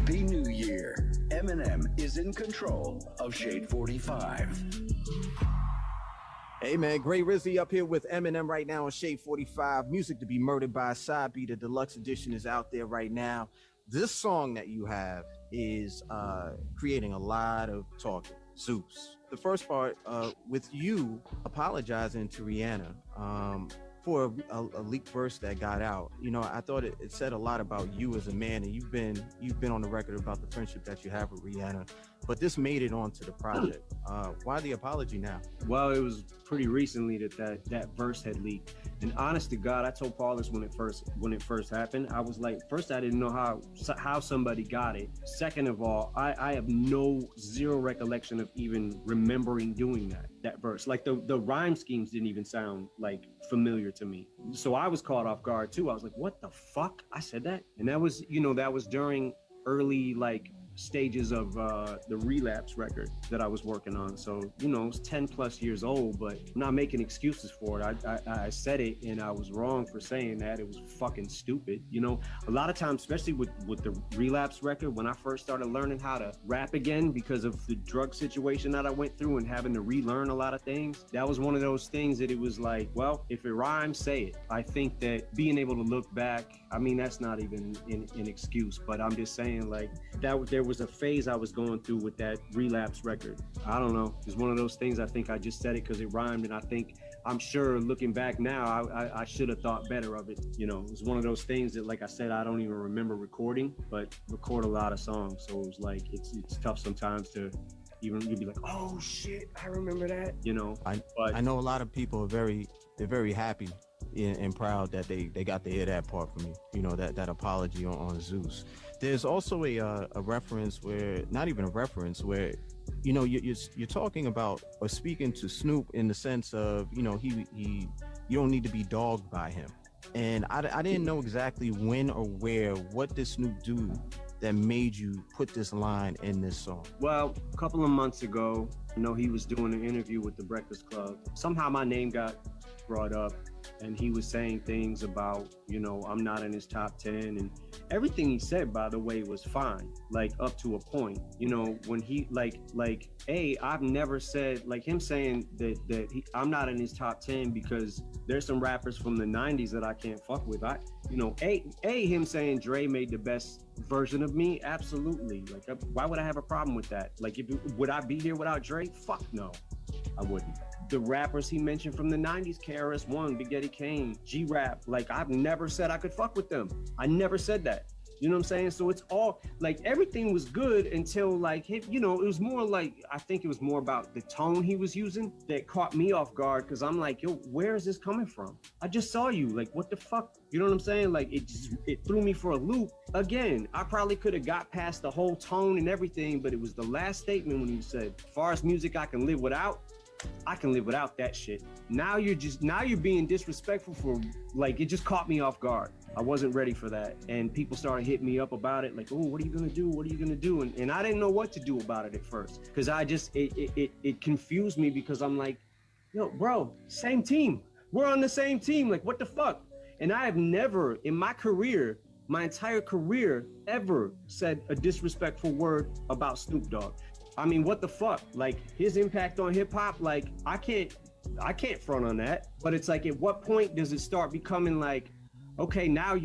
Happy New Year. Eminem is in control of Shade 45. Hey man, Gray Rizzy up here with Eminem right now on Shade 45. Music to be murdered by Side B. The deluxe edition is out there right now. This song that you have is creating a lot of talking. Zeus. The first part with you apologizing to Rihanna for a leaked verse that got out. You know, I thought it said a lot about you as a man, and you've been on the record about the friendship that you have with Rihanna. But this made it onto the project. Why the apology now? Well, it was pretty recently that verse had leaked. And honest to God, I told Paul this when it first happened. I was like, first, I didn't know how somebody got it. Second of all, I have zero recollection of even remembering doing that verse. Like the rhyme schemes didn't even sound like familiar to me. So I was caught off guard too. I was like, what the fuck? I said that? And that was during early stages of the Relapse record that I was working on. So, it's 10 plus years old, but I'm not making excuses for it. I said it and I was wrong for saying that. It was fucking stupid. A lot of times, especially with the Relapse record, when I first started learning how to rap again because of the drug situation that I went through and having to relearn a lot of things, that was one of those things that it was like, well, if it rhymes, say it. I think that being able to look back, I mean, that's not even an excuse, but I'm just saying there was a phase I was going through with that Relapse record. I don't know. It's one of those things. I think I just said it because it rhymed, and I'm sure looking back now, I should have thought better of it. It was one of those things that, like I said, I don't even remember recording, but record a lot of songs. So it was like, it's tough sometimes to even, you'd be like, oh shit, I remember that, I know a lot of people they're very happy and proud that they got to hear that part from you, that apology on Zeus. There's also a reference where, not even a reference, where you're talking about or speaking to Snoop in the sense of you don't need to be dogged by him, and I didn't know exactly when or where. What did Snoop do that made you put this line in this song? Well, a couple of months ago, he was doing an interview with the Breakfast Club. Somehow my name got brought up, and he was saying things about, I'm not in his top 10, and everything he said, by the way, was fine, up to a point. When he I've never said, him saying that I'm not in his top 10 because there's some rappers from the 90s that I can't fuck with. Him saying Dre made the best version of me, absolutely. Why would I have a problem with that? Would I be here without Dre? Fuck no, I wouldn't. The rappers he mentioned from the 90s, KRS-One, Big Eddie Kane, G-Rap, I've never said I could fuck with them. I never said that. You know what I'm saying? So it's all, everything was good until, it was more I think it was more about the tone he was using that caught me off guard, because I'm like, yo, where is this coming from? I just saw you. What the fuck? You know what I'm saying? It threw me for a loop. Again, I probably could have got past the whole tone and everything, but it was the last statement when he said, as far as music I can live without, I can live without that shit. Now you're being disrespectful for, it just caught me off guard. I wasn't ready for that. And people started hitting me up about it, oh, what are you gonna do? What are you gonna do? And I didn't know what to do about it at first, because it confused me, because I'm like, yo, bro, same team. We're on the same team. What the fuck? And I have never in my career, my entire career, ever said a disrespectful word about Snoop Dogg. I mean, what the fuck? His impact on hip hop, I can't front on that. But it's at what point does it start becoming okay, now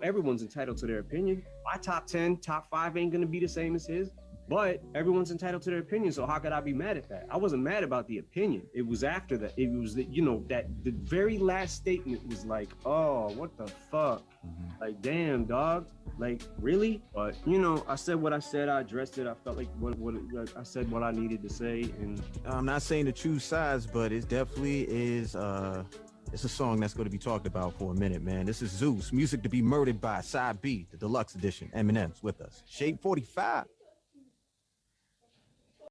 everyone's entitled to their opinion. My top 10, top 5 ain't gonna be the same as his, but everyone's entitled to their opinion. So how could I be mad at that? I wasn't mad about the opinion. It was after that. It was that the very last statement was oh, what the fuck? Mm-hmm. Damn, dog. Really? But I said what I said. I addressed it. I felt I said what I needed to say. And I'm not saying to choose sides, but it definitely is. It's a song that's going to be talked about for a minute, man. This is Zeus, music to be murdered by Side B, the deluxe edition. Eminem's with us. Shade 45.